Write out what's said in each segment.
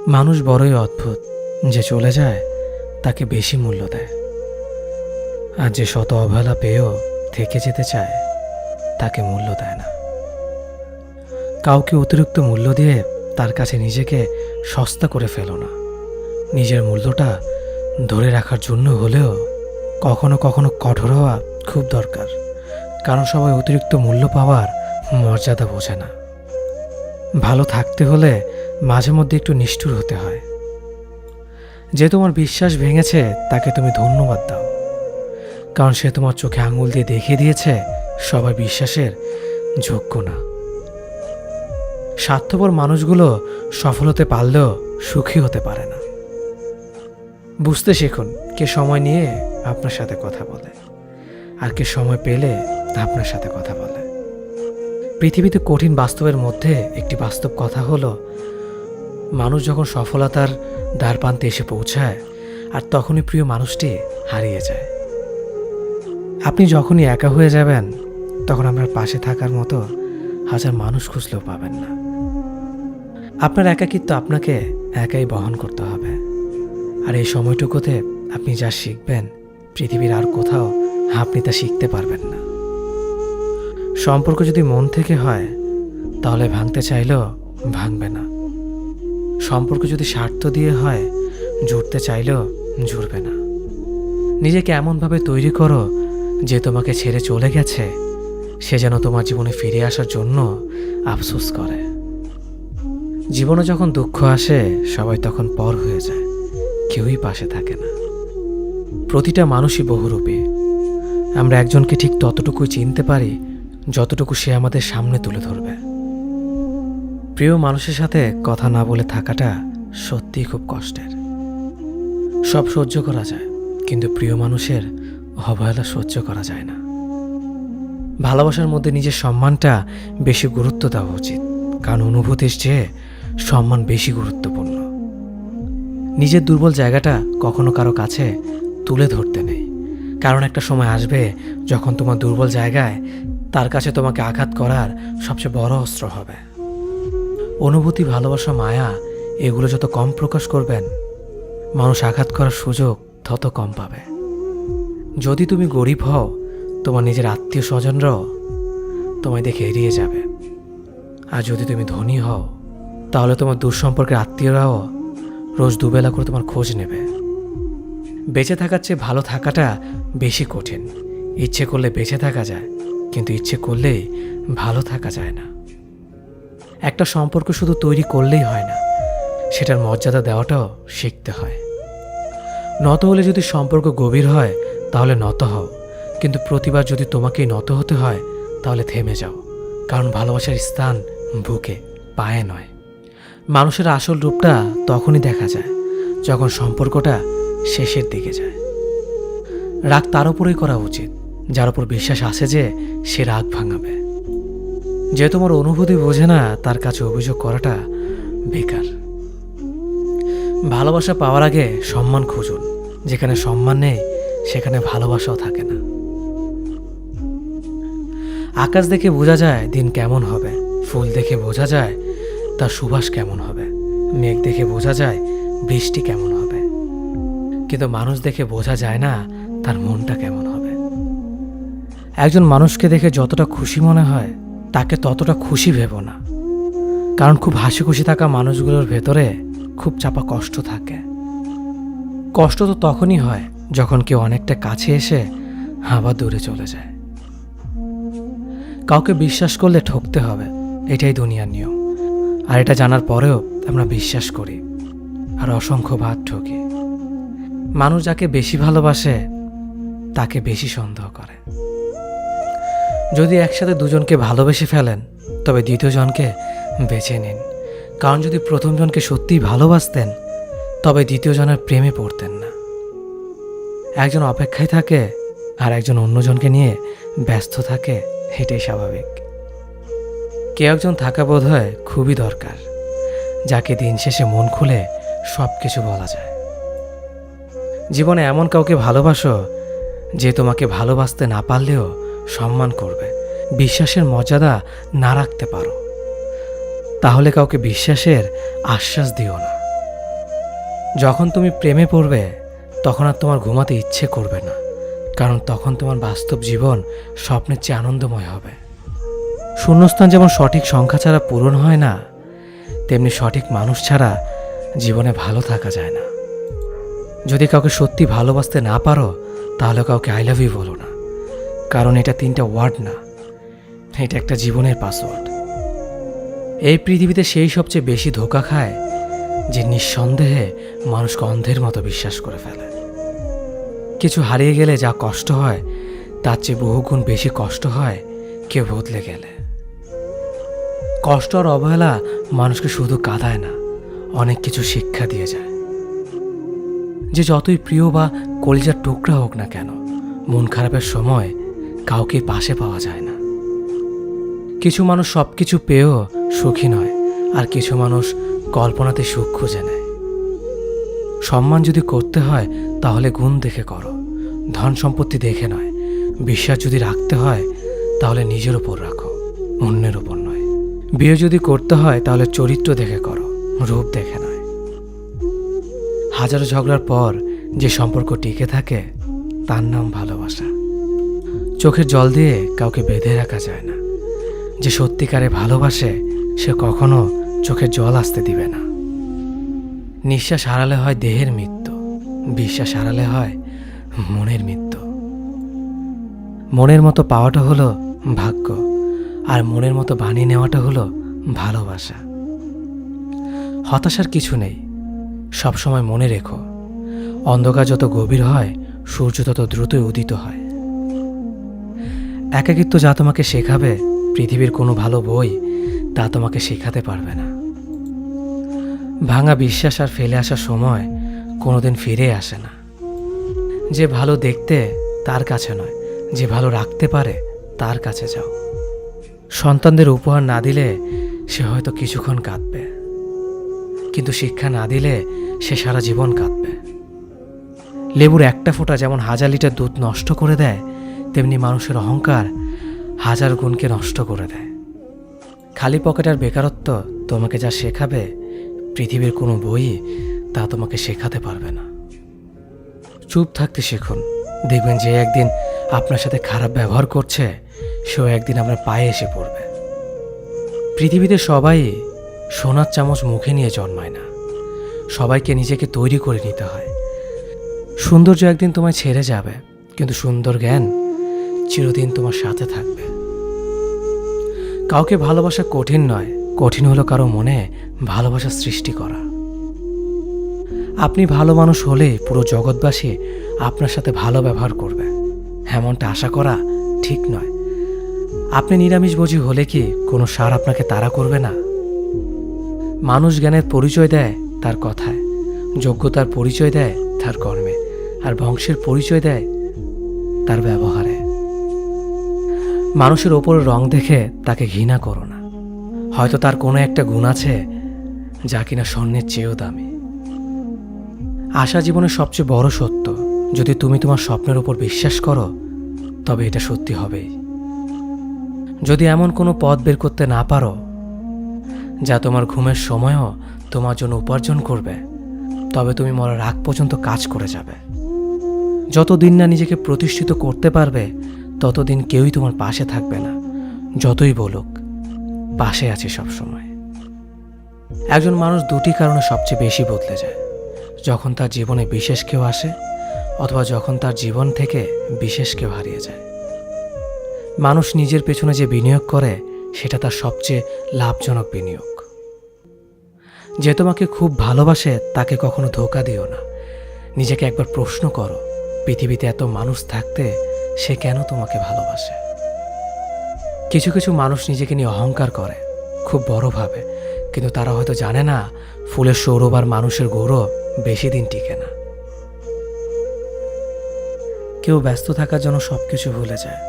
মানুষ বড়ই অদ্ভুত, যে চলে যায় তাকে বেশি মূল্য দেয়, আর যে শত অবহেলা পেয়েও থেকে যেতে চায় তাকে মূল্য দেয় না। কাউকে অতিরিক্ত মূল্য দিয়ে তার কাছে নিজেকে সস্তা করে ফেলো না। নিজের মূল্যটা ধরে রাখার জন্য হলেও কখনো কখনো কঠোর হওয়া খুব দরকার, কারণ সবাই অতিরিক্ত মূল্য পাওয়ার মর্যাদা বোঝে না। ভালো থাকতে হলে মাঝে মধ্যে একটু নিষ্ঠুর হতে হয়। যে তোমার বিশ্বাস ভেঙেছে তাকে তুমি ধন্যবাদ দাও, কারণ সে তোমার চোখে আঙুল দিয়ে দেখিয়ে দিয়েছে সবাই বিশ্বাসের যোগ্য না। স্বার্থপর মানুষগুলো সফল হতে পারলেও সুখী হতে পারে না। বুঝতে শিখুন কে সময় নিয়ে আপনার সাথে কথা বলে, আর কে সময় পেলে আপনার সাথে কথা বলে। পৃথিবীতে কঠিন বাস্তবের মধ্যে একটি বাস্তব কথা হলো, মানুষ যখন সফলতার দ্বারপ্রান্তে এসে পৌঁছায় আর তখনই প্রিয় মানুষটি হারিয়ে যায়। আপনি যখনই একা হয়ে যাবেন তখন আপনার পাশে থাকার মতো হাজার মানুষ খুঁজলেও পাবেন না। আপনার একাকিত্ব আপনাকে একাই বহন করতে হবে, আর এই সময়টুকুতে আপনি যা শিখবেন পৃথিবীর আর কোথাও আপনি তা শিখতে পারবেন না। সম্পর্ক যদি মন থেকে হয় তাহলে ভাঙতে চাইলেও ভাঙবে না। সম্পর্ক যদি স্বার্থ দিয়ে হয় জুড়তে চাইলেও জুড়বে না। নিজেকে এমনভাবে তৈরি করো যে তোমাকে ছেড়ে চলে গেছে সে যেন তোমার জীবনে ফিরে আসার জন্য আফসোস করে। জীবনে যখন দুঃখ আসে সবাই তখন পর হয়ে যায়, কেউই পাশে থাকে না। প্রতিটা মানুষই বহুরূপী। আমরা একজনকে ঠিক ততটুকুই চিনতে পারি যতটুকু সে আমাদের সামনে তুলে ধরবে। প্রিয় মানুষের সাথে কথা না বলে থাকাটা সত্যিই খুব কষ্টের। সব সহ্য করা যায়, কিন্তু প্রিয় মানুষের অবহেলা সহ্য করা যায় না। ভালোবাসার মধ্যে নিজের সম্মানটা বেশি গুরুত্ব দেওয়া উচিত, কারণ অনুভূতির চেয়ে সম্মান বেশি গুরুত্বপূর্ণ। নিজের দুর্বল জায়গাটা কখনো কারো কাছে তুলে ধরতে নেই, কারণ একটা সময় আসবে যখন তোমার দুর্বল জায়গায় তার কাছে তোমাকে আঘাত করার সবচেয়ে বড় অস্ত্র হবে। অনুভূতি, ভালোবাসা, মায়া এগুলো যত কম প্রকাশ করবেন মানুষ আঘাত করার সুযোগ তত কম পাবে। যদি তুমি গরিব হও তোমার নিজের আত্মীয় স্বজনরাও তোমায় দেখে এড়িয়ে যাবে, আর যদি তুমি ধনী হও তাহলে তোমার দূর সম্পর্কের আত্মীয়রাও রোজ দুবেলা করে তোমার খোঁজ নেবে। বেঁচে থাকার চেয়ে ভালো থাকাটা বেশি কঠিন। ইচ্ছে করলে বেঁচে থাকা যায়, কিন্তু ইচ্ছে করলেই ভালো থাকা যায় না। একটা সম্পর্ক শুধু তৈরি করলেই হয় না, সেটার মর্যাদা দেওয়াটাও শিখতে হয়। নত হলে যদি সম্পর্ক গভীর হয় তাহলে নত হও, কিন্তু প্রতিবার যদি তোমাকেই নত হতে হয় তাহলে থেমে যাও, কারণ ভালোবাসার স্থান বুকে, পায়ে নয়। মানুষের আসল রূপটা তখনই দেখা যায় যখন সম্পর্কটা শেষের দিকে যায়। রাগ তার উপরেই করা উচিত যার উপর বিশ্বাস আছে যে সে রাগ ভাঙাবে। যে তোমার অনুভূতি বোঝে না তার কাছে অভিযোগ করাটা বেকার। ভালোবাসা পাওয়ার আগে সম্মান খুঁজুন, যেখানে সম্মান নেই সেখানে ভালোবাসাও থাকে না। আকাশ দেখে বোঝা যায় দিন কেমন হবে, ফুল দেখে বোঝা যায় তার সুবাস কেমন হবে, মেঘ দেখে বোঝা যায় বৃষ্টি কেমন হবে, কিন্তু মানুষ দেখে বোঝা যায় না তার মনটা কেমন হবে। একজন মানুষকে দেখে যতটা খুশি মনে হয় তাকে ততটা খুশি ভেবো না, কারণ খুব হাসি খুশি থাকা মানুষগুলোর ভেতরে খুব চাপা কষ্ট থাকে। কষ্ট তো তখনই হয় যখন কেউ অনেকটা কাছে এসে আবার দূরে চলে যায়। কাউকে বিশ্বাস করলে ঠকতে হবে, এটাই দুনিয়ার নিয়ম। আর এটা জানার পরেও আমরা বিশ্বাস করি আর অসংখ্যবার ঠকি। মানুষ যাকে বেশি ভালোবাসে তাকে বেশি সন্দেহ করে। যদি একসাথে দুজনকে ভালোবেসে ফেলেন তবে দ্বিতীয় জনকে বেছে নিন, কারণ যদি প্রথম জনকে সত্যিই ভালোবাসতেন তবে দ্বিতীয় জনের প্রেমে পড়তেন না। একজন অপেক্ষায় থাকে আর একজন অন্যজনকে নিয়ে ব্যস্ত থাকে, এটাই স্বাভাবিক। কেউ একজন থাকা বোধ হয় খুবই দরকার, যাকে দিন শেষে মন খুলে সব কিছু বলা যায়। জীবনে এমন কাউকে ভালোবাসো যে তোমাকে ভালোবাসতে না পারলেও সম্মান করবে। বিশ্বাসের মর্যাদা না রাখতে পারো তাহলে কাউকে বিশ্বাসের আশ্বাস দিও না, যখন তুমি প্রেমে পড়বে তখন আর তোমার ঘুমাতে ইচ্ছে করবে না, কারণ তখন তোমার বাস্তব জীবন স্বপ্নের চেয়ে আনন্দময় হবে। শূন্যস্থান যেমন সঠিক সংখ্যা ছাড়া পূরণ হয় না, তেমনি সঠিক মানুষ ছাড়া জীবনে ভালো থাকা যায় না। যদি কাউকে সত্যি ভালোবাসতে না পারো, তাহলে কাউকে আই লাভ ইউ বলো না, কারণ এটা 3টা ওয়ার্ড না, এটা একটা জীবনের পাসওয়ার্ড। এই পৃথিবীতে সেই সবচেয়ে বেশি ধোঁকা খায় যে নিঃসন্দেহে মানুষকে অন্ধের মতো বিশ্বাস করে ফেলে। কিছু হারিয়ে গেলে যা কষ্ট হয় তার চেয়ে বহুগুণ বেশি কষ্ট হয় কেউ বদলে গেলে। কষ্ট আর অবহেলা মানুষকে শুধু কাঁদায় না, অনেক কিছু শিক্ষা দিয়ে যায়। যে যতই প্রিয় বা কলিজার টুকরা হোক না কেন, মন খারাপের সময় কাউকে পাশে পাওয়া যায় না। কিছু মানুষ সব কিছু পেয়েও সুখী নয়, আর কিছু মানুষ কল্পনাতে সুখ খুঁজে নেয়। সম্মান যদি করতে হয় তাহলে গুণ দেখে করো, ধন সম্পত্তি দেখে নয়। বিশ্বাস যদি রাখতে হয় তাহলে নিজের ওপর রাখো, অন্যের ওপর নয়। বিয়ে যদি করতে হয় তাহলে চরিত্র দেখে করো, রূপ দেখে নয়। হাজারো ঝগড়ার পর যে সম্পর্ক টিকে থাকে তার নাম ভালোবাসা। চোখের জল দিয়ে কাউকে বেঁধে রাখা যায় না। যে সত্যিকারে ভালোবাসে সে কখনো চোখের জল আসতে দিবে না। নিঃশ্বাস হারালে হয় দেহের মৃত্যু, বিশ্বাস হারালে হয় মনের মৃত্যু। মনের মতো পাওয়াটা হলো ভাগ্য, আর মনের মতো বানিয়ে নেওয়াটা হলো ভালোবাসা। হতাশার কিছু নেই, সবসময় মনে রেখো, অন্ধকার যত গভীর হয় সূর্য তত দ্রুতই উদিত হয়। একাকিত্ব যা তোমাকে শেখাবে পৃথিবীর কোনো ভালো বই তা তোমাকে শেখাতে পারবে না। ভাঙা বিশ্বাস আর ফেলে আসার সময় কোনোদিন ফিরে আসে না। যে ভালো দেখতে তার কাছে নয়, যে ভালো রাখতে পারে তার কাছে যাও। সন্তানদের উপহার না দিলে সে হয়তো কিছুক্ষণ কাঁদবে, কিন্তু শিক্ষা না দিলে সে সারা জীবন কাঁদবে। লেবুর একটা ফোঁটা যেমন 1000 লিটার দুধ নষ্ট করে দেয়, তেমনি মানুষের অহংকার 1000 গুণকে নষ্ট করে দেয়। খালি পকেট আর বেকারত্ব তোমাকে যা শেখাবে পৃথিবীর কোনো বই তা তোমাকে শেখাতে পারবে না। চুপ থাকতে শিখুন, দেখবেন যে একদিন আপনার সাথে খারাপ ব্যবহার করছে সেও একদিন আপনার পায়ে এসে পড়বে। পৃথিবীতে সবাই সোনার চামচ মুখে নিয়ে জন্মায় না, সবাইকে নিজেকে তৈরি করে নিতে হয়। সৌন্দর্য একদিন তোমায় ছেড়ে যাবে, কিন্তু সুন্দর জ্ঞান চিরদিন তোমার সাথে থাকবে। কাউকে ভালোবাসা কঠিন নয়, কঠিন হলো কারো মনে ভালোবাসা সৃষ্টি করা। আপনি ভালো মানুষ হলে পুরো জগৎবাসী আপনার সাথে ভালো ব্যবহার করবে, এমনটা আশা করা ঠিক নয়। আপনি নিরামিষভোজী হলে কি কোনো সার আপনাকে তাড়া করবে না? মানুষ জ্ঞানের পরিচয় দেয় তার কথায়, যোগ্যতার পরিচয় দেয় তার কর্মে, আর বংশের পরিচয় দেয় তার ব্যবহারে। মানুষের ওপরের রং দেখে তাকে ঘৃণা করো না, হয়তো তার কোনো একটা গুণ আছে যা কিনা স্বর্ণের চেয়েও দামি। আশা জীবনের সবচেয়ে বড় সত্য। যদি তুমি তোমার স্বপ্নের উপর বিশ্বাস করো তবে এটা সত্যি হবেই। যদি এমন কোনো পথ বের করতে না পারো যা তোমার ঘুমের সময়ও তোমার জন্য উপার্জন করবে, তবে তুমি মরার আগ পর্যন্ত কাজ করে যাবে। যতদিন না নিজেকে প্রতিষ্ঠিত করতে পারবে ততদিন কেউই তোমার পাশে থাকবে না, যতই বলুক পাশে আছে সবসময়। একজন মানুষ দুটি কারণে সবচেয়ে বেশি বদলে যায়: যখন তার জীবনে বিশেষ কেউ আসে, অথবা যখন তার জীবন থেকে বিশেষ কেউ হারিয়ে যায়। মানুষ নিজের পেছনে যে বিনিয়োগ করে সেটা তার সবচেয়ে লাভজনক বিনিয়োগ। যে তোমাকে খুব ভালোবাসে তাকে কখনো ধোঁকা দিও না। নিজেকে একবার প্রশ্ন করো, পৃথিবীতে এত মানুষ থাকতে সে কেন তোমাকে ভালোবাসে? কিছু কিছু মানুষ নিজেকে নিয়ে অহংকার করে, খুব বড় ভাবে, কিন্তু তারা হয়তো জানে না ফুলের সৌরভ আর মানুষের গৌরব বেশি দিন টিকে না। কেউ ব্যস্ত থাকার জন্য সবকিছু ভুলে যায়,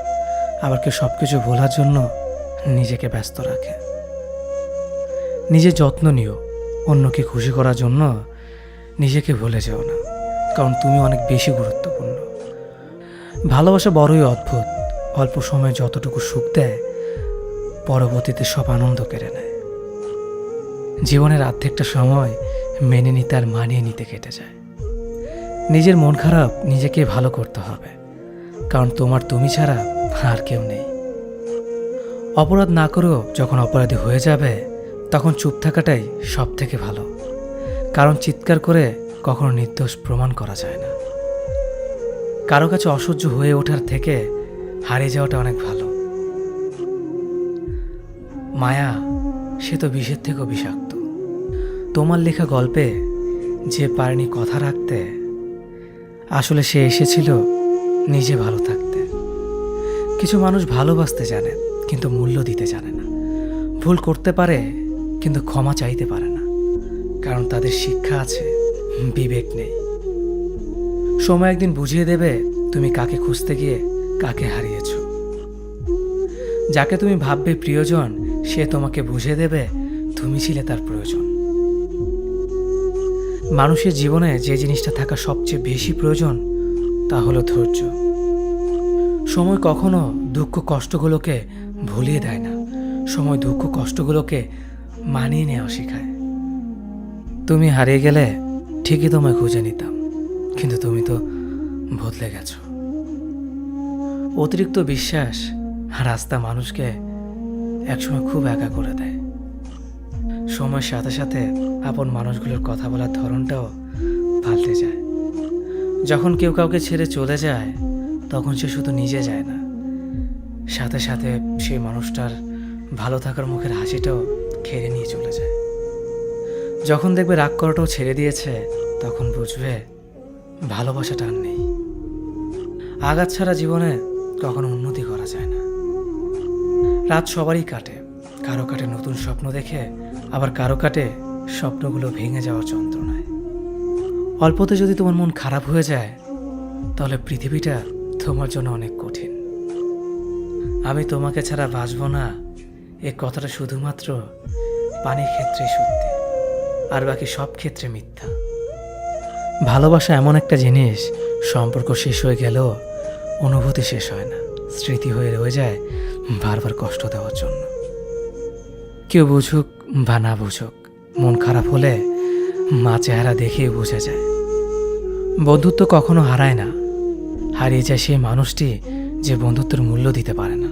আবার কেউ সবকিছু ভোলার জন্য নিজেকে ব্যস্ত রাখে। নিজের যত্ন নিও, অন্যকে খুশি করার জন্য নিজেকে ভুলে যেও না, কারণ তুমি অনেক বেশি গুরুত্বপূর্ণ। ভালোবাসা বড়ই অদ্ভুত, অল্প সময়ে যতটুকু সুখ দেয় পরবর্তীতে সব আনন্দ কেড়ে নেয়। জীবনের অর্ধেকটা সময় মেনে নিতে আর মানিয়ে নিতে কেটে যায়। নিজের মন খারাপ নিজেকে ভালো করতে হবে, কারণ তোমার তুমি ছাড়া আর কেউ নেই। অপরাধ না করেও যখন অপরাধী হয়ে যাবে, তখন চুপ থাকাটাই সব থেকে ভালো, কারণ চিৎকার করে কখনো নির্দোষ প্রমাণ করা যায় না। কারো কাছে অসহ্য হয়ে ওঠার থেকে হারিয়ে যাওয়াটা অনেক ভালো। মায়া সে তো বিষের থেকেও বিষাক্ত। তোমার লেখা গল্পে যে পারেনি কথা রাখতে, আসলে সে এসেছিল নিজে ভালো থাকতে। কিছু মানুষ ভালোবাসতে জানে কিন্তু মূল্য দিতে জানে না। ভুল করতে পারে কিন্তু ক্ষমা চাইতে পারে না, কারণ তাদের শিক্ষা আছে, বিবেক নেই। সময় একদিন বুঝিয়ে দেবে তুমি কাকে খুঁজতে গিয়ে কাকে হারিয়েছ। যাকে তুমি ভাববে প্রিয়জন, সে তোমাকে বুঝিয়ে দেবে তুমি ছিলে তার প্রয়োজন। মানুষের জীবনে যে জিনিসটা থাকা সবচেয়ে বেশি প্রয়োজন তা হলো ধৈর্য। সময় কখনো দুঃখ কষ্টগুলোকে ভুলিয়ে দেয় না, সময় দুঃখ কষ্টগুলোকে মানিয়ে নেওয়া শেখায়। তুমি হারিয়ে গেলে ঠিকই তোমায় খুঁজে নিতাম, কিন্তু তুমি তো বদলে গেছো। অতিরিক্ত বিশ্বাস রাস্তা মানুষকে একসময় খুব একা করে দেয়। সময়ের সাথে সাথে আপন মানুষগুলোর কথা বলার ধরনটাও পাল্টে যায়। যখন কেউ কাউকে ছেড়ে চলে যায়, তখন সে শুধু নিজে যায় না, সাথে সাথে সেই মানুষটার ভালো থাকার মুখের হাসিটাও খেয়ে নিয়ে চলে যায়। যখন দেখবে রাগ করাটাও ছেড়ে দিয়েছে, তখন বুঝবে ভালোবাসাটা আর নেই। আঘাত ছাড়া জীবনে কখনো উন্নতি করা যায় না। রাত সবারই কাটে, কারো কাটে নতুন স্বপ্ন দেখে, আবার কারো কাটে স্বপ্নগুলো ভেঙে যাওয়ার যন্ত্রণায়। অল্পতে যদি তোমার মন খারাপ হয়ে যায়, তাহলে পৃথিবীটা তোমার জন্য অনেক কঠিন। আমি তোমাকে ছাড়া বাঁচব না, এ কথাটা শুধুমাত্র পানির ক্ষেত্রে সত্যি, আর বাকি সব ক্ষেত্রে মিথ্যা। ভালোবাসা এমন একটা জিনিস, সম্পর্ক শেষ হয়ে গেলেও অনুভূতি শেষ হয় না, স্মৃতি হয়ে রয়ে যায় বারবার কষ্ট দেওয়ার জন্য। কেউ বুঝুক বা না বুঝুক, মন খারাপ হলে মা চেহারা দেখেই বোঝা যায়। বন্ধুত্ব কখনো হারায় না, হারিয়ে যায় সেই মানুষটি যে বন্ধুত্বের মূল্য দিতে পারে না।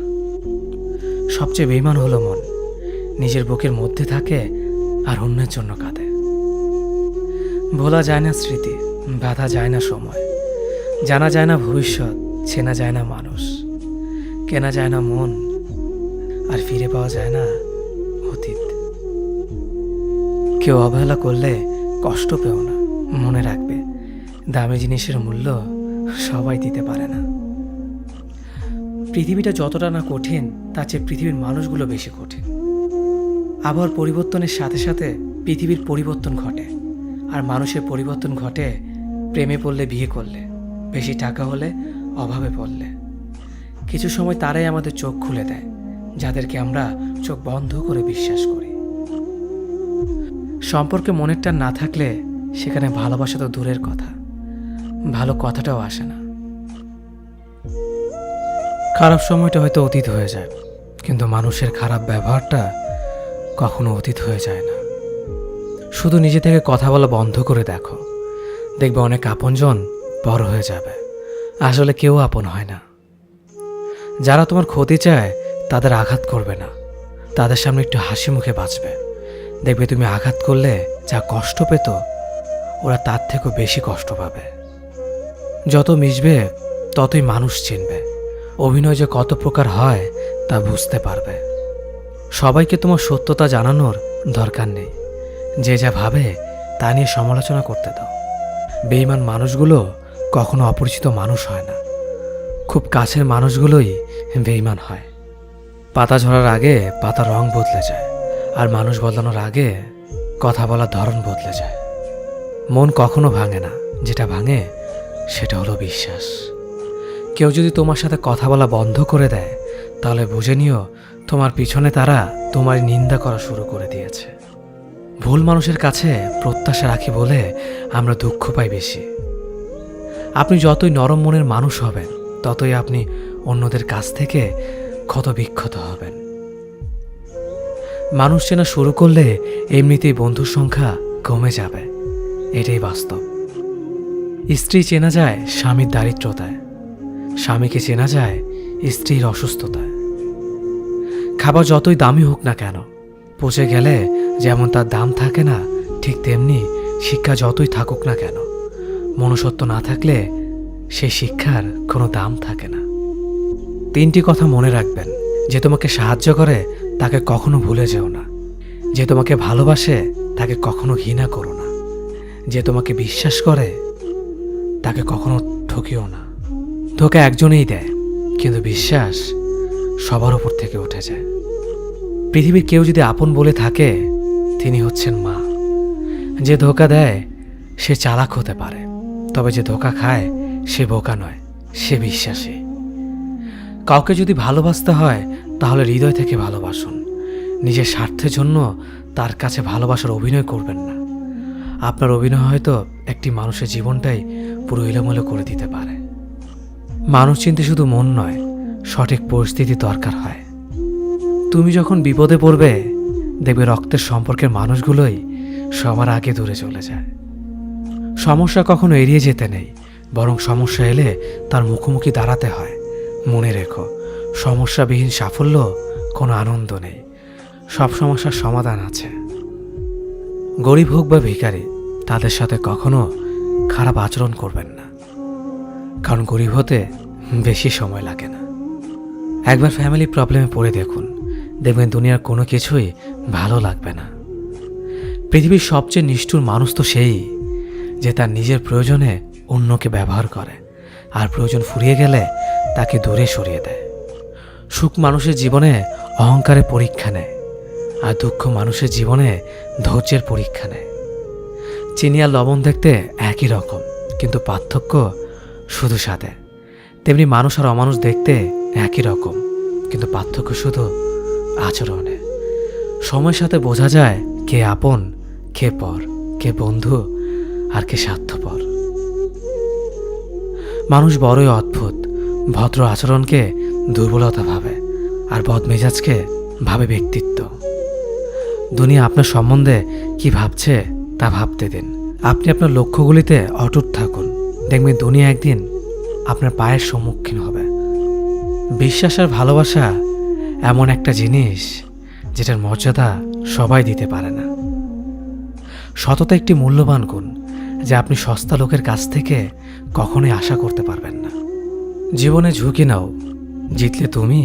সবচেয়ে বেইমান হলো মন, নিজের বুকের মধ্যে থাকে আর অন্যের জন্য কাঁদে। ভোলা যায় না স্মৃতি, বাধা যায় না সময়, জানা যায় না ভবিষ্যৎ, চেনা যায় না মানুষ, কেনা যায় না মন, আর ফিরে পাওয়া যায় না অতীত। কেউ অবহেলা করলে কষ্ট পেও না, মনে রাখবে দামি জিনিসের মূল্য সবাই দিতে পারে না। পৃথিবীটা যতটা না কঠিন, তার চেয়ে পৃথিবীর মানুষগুলো বেশি কঠিন। আবহাওয়ার পরিবর্তনের সাথে সাথে পৃথিবীর পরিবর্তন ঘটে, আর মানুষের পরিবর্তন ঘটে প্রেমে পড়লে, বিয়ে করলে, বেশি টাকা হলে, অভাবে পড়লে। কিছু সময় তারাই আমাদের চোখ খুলে দেয়, যাদেরকে আমরা চোখ বন্ধ করে বিশ্বাস করি। সম্পর্কে মনের টান না থাকলে সেখানে ভালোবাসা তো দূরের কথা, ভালো কথাটাও আসে না। খারাপ সময়টা হয়তো অতীত হয়ে যায়, কিন্তু মানুষের খারাপ ব্যবহারটা কখনো অতীত হয়ে যায় না। শুধু নিজে থেকে কথা বলা বন্ধ করে দেখো, দেখবে অনেক আপনজন বড় হয়ে যাবে। আসলে কেউ আপন হয় না। যারা তোমার ক্ষতি চায় তাদের আঘাত করবে না, তাদের সামনে একটু হাসি মুখে বাঁচবে। দেখবে তুমি আঘাত করলে যা কষ্ট পেত, ওরা তার থেকেও বেশি কষ্ট পাবে। যত মিশবে ততই মানুষ চিনবে, অভিনয় যে কত প্রকার হয় তা বুঝতে পারবে। সবাইকে তোমার সত্যতা জানানোর দরকার নেই, যে যা ভাবে তা নিয়ে সমালোচনা করতে দাও। বেঈমান মানুষগুলো কখনো অপরিচিত মানুষ হয় না, খুব কাছের মানুষগুলোই বেঈমান হয়। পাতা ঝরার আগে পাতার রং বদলে যায়, আর মানুষ বদলানোর আগে কথা বলার ধরন বদলে যায়। মন কখনো ভাঙে না, যেটা ভাঙে সেটা হলো বিশ্বাস। কেউ যদি তোমার সাথে কথা বলা বন্ধ করে দেয়, তাহলে বুঝে নিও তোমার পিছনে তারা তোমার নিন্দা করা শুরু করে দিয়েছে। ভুল মানুষের কাছে প্রত্যাশা রাখি বলে আমরা দুঃখ পাই বেশি। আপনি যতই নরম মনের মানুষ হবেন, ততই আপনি অন্যদের কাছ থেকে ক্ষত বিক্ষত হবেন। মানুষ চেনা শুরু করলে এমনিতেই বন্ধুর সংখ্যা কমে যাবে, এটাই বাস্তব। স্ত্রী চেনা যায় স্বামীর দারিদ্রতায়, স্বামীকে চেনা যায় স্ত্রীর অসুস্থতায়। খাবার যতই দামি হোক না কেন, পচে গেলে যেমন তার দাম থাকে না, ঠিক তেমনি শিক্ষা যতই থাকুক না কেন, মনুষ্যত্ব না থাকলে সেই শিক্ষার কোনো দাম থাকে না। 3টি কথা মনে রাখবেন। যে তোমাকে সাহায্য করে তাকে কখনো ভুলে যেও না। যে তোমাকে ভালোবাসে তাকে কখনো ঘৃণা করো না। যে তোমাকে বিশ্বাস করে তাকে কখনো ঠকিও না। ধোঁকা একজনেই দেয়, কিন্তু বিশ্বাস সবার উপর থেকে উঠে যায়। পৃথিবীর কেউ যদি আপন বলে থাকে, তিনি হচ্ছেন মা। যে ধোঁকা দেয় সে চালাক হতে পারে, তবে যে ধোঁকা খায় সে বোকা নয়, সে বিশ্বাসী। কাউকে যদি ভালোবাসতে হয় তাহলে হৃদয় থেকে ভালোবাসুন। নিজের স্বার্থের জন্য তার কাছে ভালোবাসার অভিনয় করবেন না। আপনার অভিনয় হয়তো একটি মানুষের জীবনটাই পুরো এলোমেলো করে দিতে পারে। মানুষ চিনতে শুধু মন নয়, সঠিক পরিস্থিতি দরকার হয়। তুমি যখন বিপদে পড়বে, দেখবে রক্তের সম্পর্কের মানুষগুলোই সবার আগে দূরে চলে যায়। সমস্যা কখনো এড়িয়ে যেতে নেই, বরং সমস্যা এলে তার মুখোমুখি দাঁড়াতে হয়। মনে রেখো, সমস্যাবিহীন সাফল্য কোনো আনন্দ নেই। সব সমস্যার সমাধান আছে। গরিব হোক বা ভিখারি, তাদের সাথে কখনো খারাপ আচরণ করবেন না, কারণ গরিব হতে বেশি সময় লাগে না। একবার ফ্যামিলি প্রবলেমে পড়ে দেখুন, দেখবেন দুনিয়ার কোনো কিছুই ভালো লাগবে না। পৃথিবীর সবচেয়ে নিষ্ঠুর মানুষ তো সেই, যে তার নিজের প্রয়োজনে অন্যকে ব্যবহার করে, আর প্রয়োজন ফুরিয়ে গেলে তাকে দূরে সরিয়ে দেয়। সুখ মানুষের জীবনে অহংকারের পরীক্ষা নেয়, আর দুঃখ মানুষের জীবনে ধৈর্যের পরীক্ষা নেয়। চিনি আর লবণ দেখতে একই রকম, কিন্তু পার্থক্য শুধু স্বাদে। তেমনি মানুষ আর অমানুষ দেখতে একই রকম, কিন্তু পার্থক্য শুধু আচরণে। সময়ের সাথে বোঝা যায় কে আপন, কে পর, কে বন্ধু আর কে স্বার্থপর। মানুষ বড়ই অদ্ভুত। ভদ্র আচরণকে দুর্বলতা ভাবে, আর বদমেজাজকে ভাবে ব্যক্তিত্ব। দুনিয়া আপনার সম্বন্ধে কি ভাবছে তা ভাবতে দিন। আপনি আপনার লক্ষ্যগুলিতে অটুট থাকুন, দেখবেন দুনিয়া একদিন আপনার পায়ের সম্মুখীন হবে। বিশ্বাস আর ভালোবাসা এমন একটা জিনিস যেটার মর্যাদা সবাই দিতে পারে না। সততা একটি মূল্যবান গুণ, যা আপনি সস্তা লোকের কাছ থেকে কখনোই আশা করতে পারবেন না। জীবনে ঝুঁকি নাও। জিতলে তুমি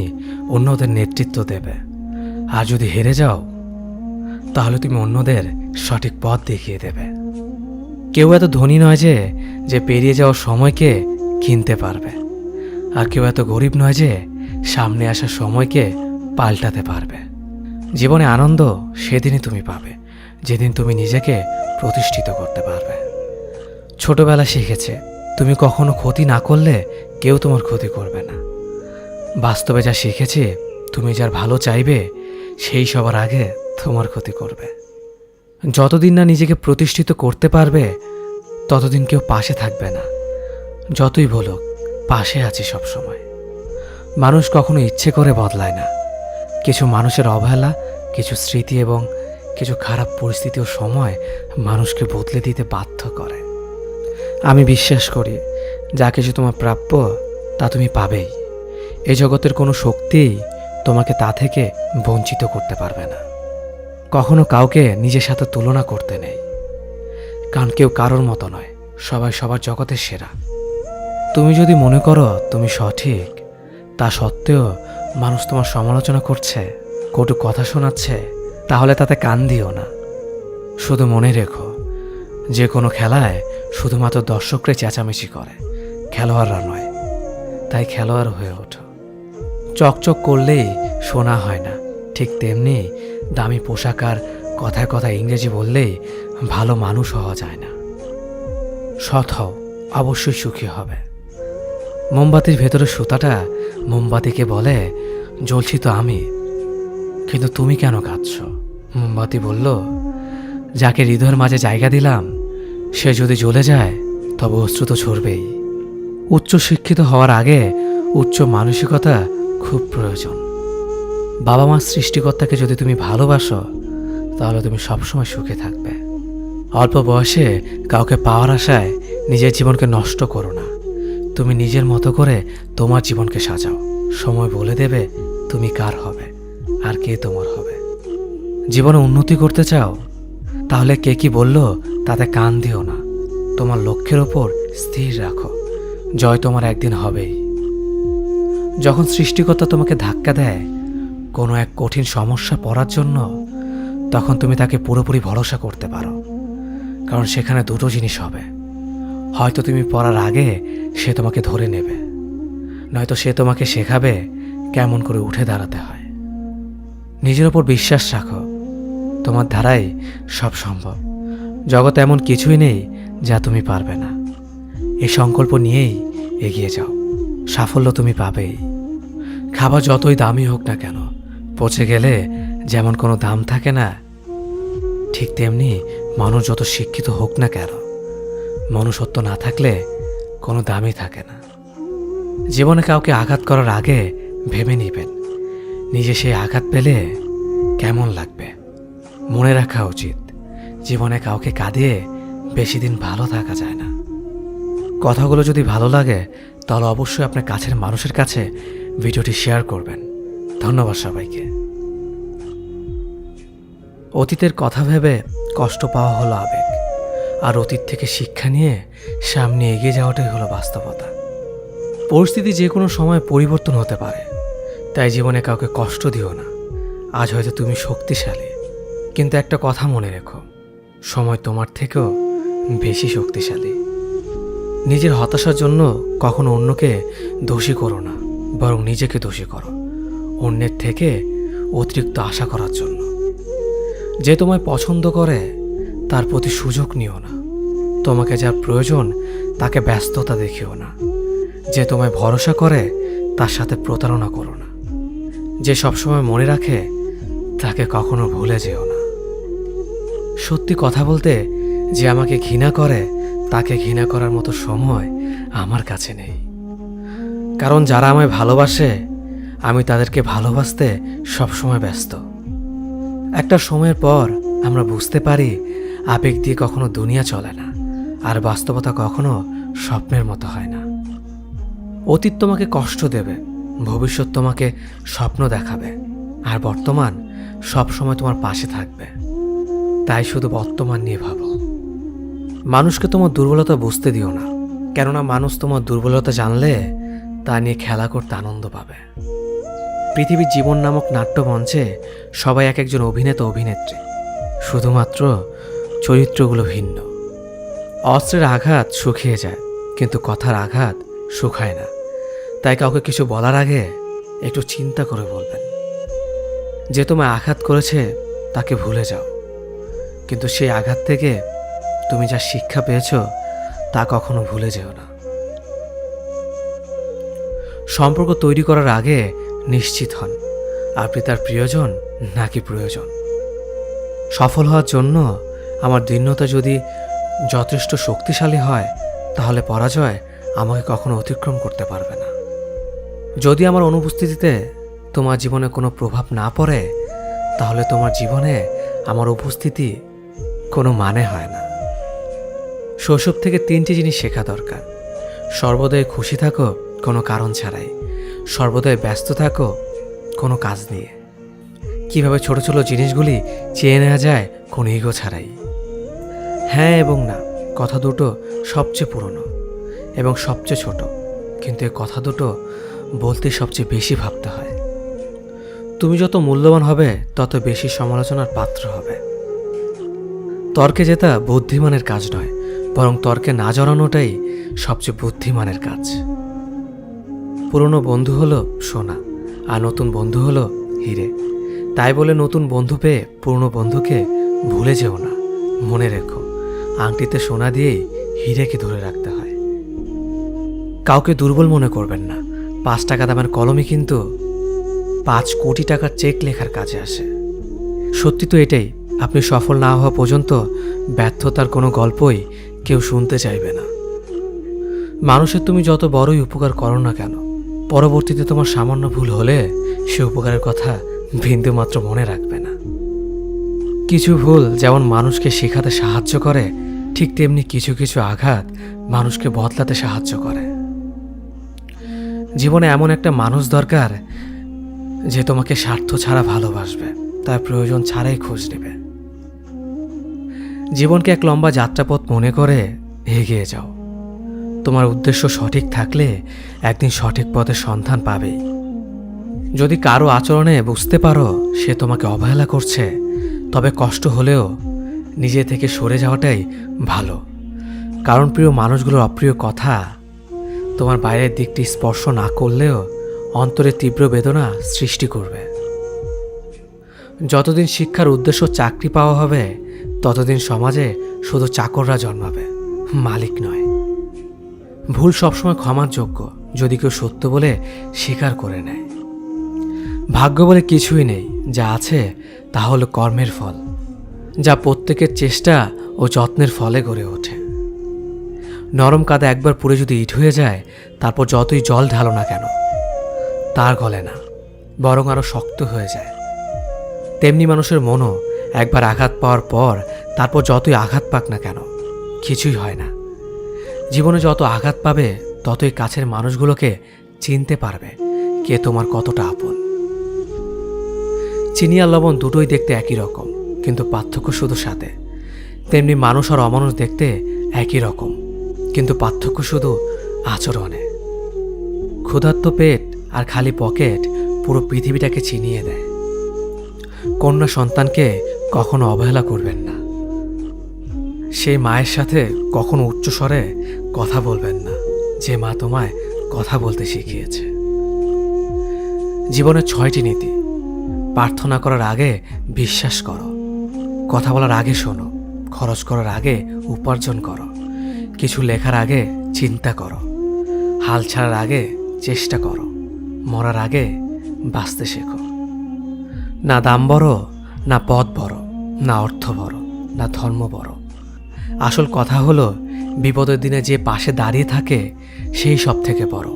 অন্যদের নেতৃত্ব দেবে, আর যদি হেরে যাও তাহলে তুমি অন্যদের সঠিক পথ দেখিয়ে দেবে। কেউ এত ধনী নয় যে পেরিয়ে যাওয়ার সময়কে কিনতে পারবে, আর কেউ এত গরিব নয় যে সামনে আসা সময়কে পাল্টাতে পারবে। জীবনে আনন্দ সেদিনই তুমি পাবে, যেদিন তুমি নিজেকে প্রতিষ্ঠিত করতে পারবে। ছোটবেলা শিখেছে, তুমি কখনো ক্ষতি না করলে কেউ তোমার ক্ষতি করবে না। বাস্তবে যা শিখেছে, তুমি যার ভালো চাইবে সেই সবার আগে তোমার ক্ষতি করবে। যতদিন না নিজেকে প্রতিষ্ঠিত করতে পারবে, ততদিন কেউ পাশে থাকবে না। যতই বলুক, পাশে আছি সবসময়। মানুষ কখনো ইচ্ছে করে বদলায় না। কিছু মানুষের অবহেলা, কিছু স্মৃতি এবং কিছু খারাপ পরিস্থিতি ও সময় মানুষকে বদলে দিতে বাধ্য করে। আমি বিশ্বাস করি, যা কিছু তোমার প্রাপ্য তা তুমি পাবেই। এই জগতের কোনো শক্তিই তোমাকে তা থেকে বঞ্চিত করতে পারবে না। কখনো কাউকে নিজের সাথে তুলনা করতে নেই, কারণ কেউ কারোর মতো নয়, সবাই সবার জগতের সেরা। তুমি যদি মনে করো তুমি সঠিক, তা সত্ত্বেও মানুষ তোমার সমালোচনা করছে, কটু কথা শোনাচ্ছে, তাহলে তাতে কান দিও না। শুধু মনে রেখো, যে কোনো খেলায় শুধুমাত্র দর্শকরাই চেঁচামেচি করে, খেলোয়াড়রা নয়। তাই খেলোয়াড় হয়ে ওঠো। চকচক করলেই শোনা হয় না, ঠিক তেমনি দামি পোশাক আর কথায় কথায় ইংরেজি বললেই ভালো মানুষ হওয়া যায় না। সৎ হও, অবশ্যই সুখী হবে। মোমবাতির ভেতরে সুতাটা মোমবাতিকে বলে, জ্বলছি তো আমি, কিন্তু তুমি কেন কাঁদছ? মোমবাতি বলল, যাকে হৃদয়ের মাঝে জায়গা দিলাম সে যদি জ্বলে যায় তবে অশ্রু তো ঝরবেই। উচ্চ শিক্ষিত হওয়ার আগে উচ্চ মানসিকতা খুব প্রয়োজন। বাবা মার সৃষ্টিকর্তাকে যদি তুমি ভালোবাসো, তাহলে তুমি সবসময় সুখে থাকবে। অল্প বয়সে কাউকে পাওয়ার আশায় নিজের জীবনকে নষ্ট করো না। তুমি নিজের মতো করে তোমার জীবনকে সাজাও। সময় বলে দেবে তুমি কার হবে আর কে তোমার হবে। জীবনে উন্নতি করতে চাও? তাহলে কে কি বলল তাতে কান দিও না। তোমার লক্ষ্যের ওপর স্থির রাখো। জয় তোমার একদিন হবেই। যখন সৃষ্টিকর্তা তোমাকে ধাক্কা দেয় কোনো এক কঠিন সমস্যা পড়ার জন্য, তখন তুমি তাকে পুরোপুরি ভরসা করতে পারো। কারণ সেখানে দুটো জিনিস হবে, হয়তো তুমি পড়ার আগে সে তোমাকে ধরে নেবে, নয়তো সে তোমাকে শেখাবে কেমন করে উঠে দাঁড়াতে হয়। নিজের ওপর বিশ্বাস রাখো, তোমার দ্বারাই সব সম্ভব। জগতে এমন কিছুই নেই যা তুমি পারবে না। এই সংকল্প নিয়েই এগিয়ে যাও, সাফল্য তুমি পাবেই। খাবার যতই দামি হোক না কেন, পচে গেলে যেমন কোনো দাম থাকে না, ঠিক তেমনি মানুষ যত শিক্ষিত হোক না কেন, মনুষ্যত্ব না থাকলে কোনো দামই থাকে না। জীবনে কাউকে আঘাত করার আগে ভেবে নিবেন নিজে সেই আঘাত পেলে কেমন লাগবে। মনে রাখা উচিত, জীবনে কাউকে কাঁদিয়ে বেশি দিন ভালো থাকা যায় না। কথাগুলো যদি ভালো লাগে তাহলে অবশ্যই আপনার কাছের মানুষের কাছে ভিডিওটি শেয়ার করবেন। ধন্যবাদ সবাইকে। অতীতের কথা ভেবে কষ্ট পাওয়া হলো আবেগ, আর অতীত থেকে শিক্ষা নিয়ে সামনে এগিয়ে যাওয়াটাই হলো বাস্তবতা। পরিস্থিতি যে কোনো সময় পরিবর্তন হতে পারে, তাই জীবনে কাউকে কষ্ট দিও না। আজ হয়তো তুমি শক্তিশালী, কিন্তু একটা কথা মনে রেখো, সময় তোমার থেকেও বেশি শক্তিশালী। নিজের হতাশার জন্য কখনো অন্যকে দোষী করো না, বরং নিজেকে দোষী করো অন্যের থেকে অতিরিক্ত আশা করার জন্য। যে তোমায় পছন্দ করে তার প্রতি সুযোগ নিও না। তোমাকে যার প্রয়োজন তাকে ব্যস্ততা দেখিও না। যে তোমায় ভরসা করে তার সাথে প্রতারণা করো না। যে সবসময় মনে রাখে তাকে কখনো ভুলে যেও না। সত্যি কথা বলতে, যে আমাকে ঘৃণা করে তাকে ঘৃণা করার মতো সময় আমার কাছে নেই। কারণ যারা আমায় ভালোবাসে আমি তাদেরকে ভালোবাসতে সবসময় ব্যস্ত। একটা সময়ের পর আমরা বুঝতে পারি আবেগ দিয়ে কখনো দুনিয়া চলে না, আর বাস্তবতা কখনো স্বপ্নের মতো হয় না। অতীত তোমাকে কষ্ট দেবে, ভবিষ্যৎ তোমাকে স্বপ্ন দেখাবে, আর বর্তমান সবসময় তোমার পাশে থাকবে। তাই শুধু বর্তমান নিয়ে ভাবো। মানুষকে তোমার দুর্বলতা বুঝতে দিও না, কেননা মানুষ তোমার দুর্বলতা জানলে তা নিয়ে খেলা করতে আনন্দ পাবে। পৃথিবীর জীবন নামক নাট্যমঞ্চে সবাই এক একজন অভিনেতা অভিনেত্রী, শুধুমাত্র চরিত্রগুলো ভিন্ন। অস্ত্রের আঘাত শুকিয়ে যায়, কিন্তু কথার আঘাত শুকায় না। তাই কাউকে কিছু বলার আগে একটু চিন্তা করে বলবেন। যে তোমায় আঘাত করেছে তাকে ভুলে যাও, কিন্তু সেই আঘাত থেকে তুমি যা শিক্ষা পেয়েছ তা কখনো ভুলে যেও না। সম্পর্ক তৈরি করার আগে নিশ্চিত হন আপনি তার প্রিয়জন নাকি প্রয়োজন। সফল হওয়ার জন্য আমার দৃঢ়তা যদি যথেষ্ট শক্তিশালী হয়, তাহলে পরাজয় আমাকে কখনো অতিক্রম করতে পারবে না। যদি আমার অনুপস্থিতিতে তোমার জীবনে কোনো প্রভাব না পড়ে, তাহলে তোমার জীবনে আমার উপস্থিতি কোনো মানে হয় না। শৈশব থেকে 3টি জিনিস শেখা দরকার। সর্বদাই খুশি থাকো কোনো কারণ ছাড়াই, সর্বদাই ব্যস্ত থাকো কোনো কাজ নিয়ে, কিভাবে ছোট ছোট জিনিসগুলি চেয়ে নেওয়া যায় কোনো ইগো ছাড়াই। হ্যাঁ এবং না কথা দুটো সবচেয়ে পুরনো এবং সবচেয়ে ছোট, কিন্তু এই কথা দুটো বলতে সবচেয়ে বেশি ভাবতে হয়। তুমি যত মূল্যবান হবে তত বেশি সমালোচনার পাত্র হবে। তর্কে জেতা বুদ্ধিমানের কাজ নয়, বরং তর্কে না জড়ানোটাই সবচেয়ে বুদ্ধিমানের কাজ। পুরনো বন্ধু হলো সোনা, আর নতুন বন্ধু হলো হিরে। তাই বলে নতুন বন্ধু পেয়ে পুরনো বন্ধুকে ভুলে যেও না। মনে রেখো, আংটিতে সোনা দিয়েই হিরেকে ধরে রাখতে হয়। কাউকে দুর্বল মনে করবেন না। 5 টাকা দামের কলমই কিন্তু 5 কোটি টাকার চেক লেখার কাজে আসে। সত্যি তো এটাই, আপনি সফল না হওয়া পর্যন্ত ব্যর্থতার কোনো গল্পই কেউ শুনতে চাইবে না। মানুষের তুমি যত বড়ই উপকার করো না কেন, পরবর্তীতে তোমার সামান্য ভুল হলে সে উপকারের কথা বিন্দুমাত্র মনে রাখবে না। কিছু ভুল যেমন মানুষকে শেখাতে সাহায্য করে, ঠিক তেমনি কিছু কিছু আঘাত মানুষকে বদলাতে সাহায্য করে। জীবনে এমন একটা মানুষ দরকার যে তোমাকে স্বার্থ ছাড়া ভালোবাসবে, তার প্রয়োজন ছাড়াই খোঁজ নেবে। জীবনকে এক লম্বা যাত্রাপথ মনে করে এগিয়ে যাও। তোমার উদ্দেশ্য সঠিক থাকলে একদিন সঠিক পথের সন্ধান পাবেই। যদি কারো আচরণে বুঝতে পারো সে তোমাকে অবহেলা করছে, তবে কষ্ট হলেও নিজে থেকে সরে যাওয়াটাই ভালো। কারণ প্রিয় মানুষগুলোর অপ্রিয় কথা তোমার বাইরের দিকটি স্পর্শ না করলেও অন্তরে তীব্র বেদনা সৃষ্টি করবে। যতদিন শিক্ষার উদ্দেশ্য চাকরি পাওয়া হবে, ততদিন সমাজে শুধু চাকররা জন্মাবে, মালিক নয়। ভুল সবসময় ক্ষমার যোগ্য যদি কেউ সত্য বলে স্বীকার করে নেয়। ভাগ্য বলে কিছুই নেই, যা আছে তা হলো কর্মের ফল, যা প্রত্যেকের চেষ্টা ও যত্নের ফলে গড়ে ওঠে। নরম কাদা একবার পুড়ে যদি ইট হয়ে যায়, তারপর যতই জল ঢালো না কেন তার গলে না, বরং আরও শক্ত হয়ে যায়। তেমনি মানুষের মনও একবার আঘাত পাওয়ার পর তারপর যতই আঘাত পাক না কেন কিছুই হয় না। জীবনে যত আঘাত পাবে ততই কাছের মানুষগুলোকে চিনতে পারবে কে তোমার কতটা আপন। চিনি আর লবণ দুটোই দেখতে একই রকম, কিন্তু পার্থক্য শুধু সাথে। তেমনি মানুষ আর অমানুষ দেখতে একই রকম, কিন্তু পার্থক্য শুধু আচরণে। ক্ষুধার্ত পেট আর খালি পকেট পুরো পৃথিবীটাকে চিনিয়ে দেয়। কন্যা সন্তানকে কখনো অবহেলা করবেন না। সেই মায়ের সাথে কখনো উচ্চস্বরে কথা বলবেন না, যে মা তোমায় কথা বলতে শিখিয়েছে। জীবনের 6টি নীতি। প্রার্থনা করার আগে বিশ্বাস করো, কথা বলার আগে শোনো, খরচ করার আগে উপার্জন করো, কিছু লেখার আগে চিন্তা করো, হাল ছাড়ার আগে চেষ্টা করো, মরার আগে বাঁচতে শেখো। না দাম বড়, না পদ বড়, না অর্থ বড়, না ধর্ম বড়। আসল কথা হলো বিপদের দিনে যে পাশে দাঁড়িয়ে থাকে সেই সব থেকে বড়।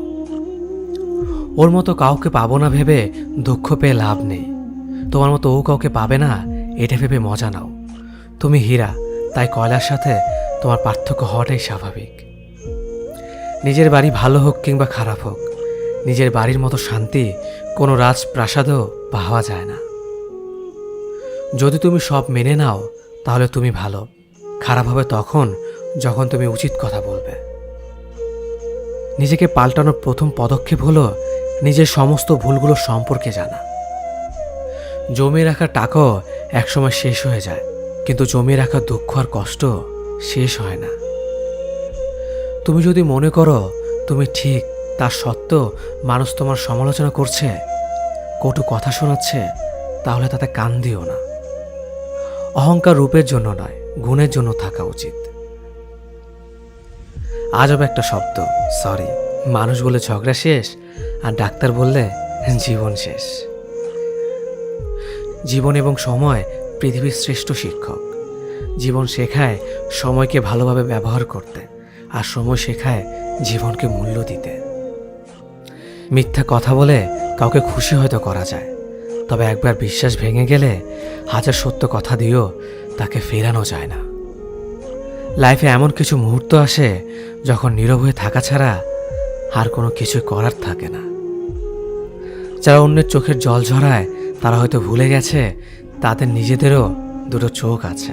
ওর মতো কাউকে পাবো না ভেবে দুঃখ পেয়ে লাভ নেই। তোমার মতো ও কাউকে পাবে না এটা ভেবে মজা নাও। তুমি হীরা, তাই কয়লার সাথে তোমার পার্থক্য হওয়াটাই স্বাভাবিক। নিজের বাড়ি ভালো হোক কিংবা খারাপ হোক, নিজের বাড়ির মতো শান্তি কোনো রাজপ্রাসাদেও পাওয়া যায় না। যদি তুমি সব মেনে নাও তাহলে তুমি ভালো। খারাপ হবে তখন যখন তুমি উচিত কথা বলবে। নিজেকে পাল্টানোর প্রথম পদক্ষেপ হলো নিজের সমস্ত ভুলগুলো সম্পর্কে জানা। জমিয়ে রাখা টাকাও একসময় শেষ হয়ে যায়, কিন্তু জমিয়ে রাখা দুঃখ আর কষ্ট শেষ হয় না। তুমি যদি মনে করো তুমি ঠিক, তার সত্ত্বেও মানুষ তোমার সমালোচনা করছে, কটু কথা শোনাচ্ছে, তাহলে তাতে কান দিও না। অহংকার রূপের জন্য নয়, গুণের জন্য থাকা উচিত। আজব একটা শব্দ সরি। মানুষ বলে ঝগড়া শেষ, আর ডাক্তার বললে জীবন শেষ। জীবন এবং সময় পৃথিবীর শ্রেষ্ঠ শিক্ষক। জীবন শেখায় সময়কে ভালোভাবে ব্যবহার করতে, আর সময় শেখায় জীবনকে মূল্য দিতে। মিথ্যা কথা বলে কাউকে খুশি হয়তো করা যায়, তবে একবার বিশ্বাস ভেঙে গেলে হাজার সত্য কথা দিয়েও তাকে ফেরানো যায় না। লাইফে এমন কিছু মুহূর্ত আসে যখন নীরব হয়ে থাকা ছাড়া আর কোনো কিছু করার থাকে না। যারা অন্যের চোখের জল ঝরায় তারা হয়তো ভুলে গেছে তাদের নিজেদেরও দুটো চোখ আছে।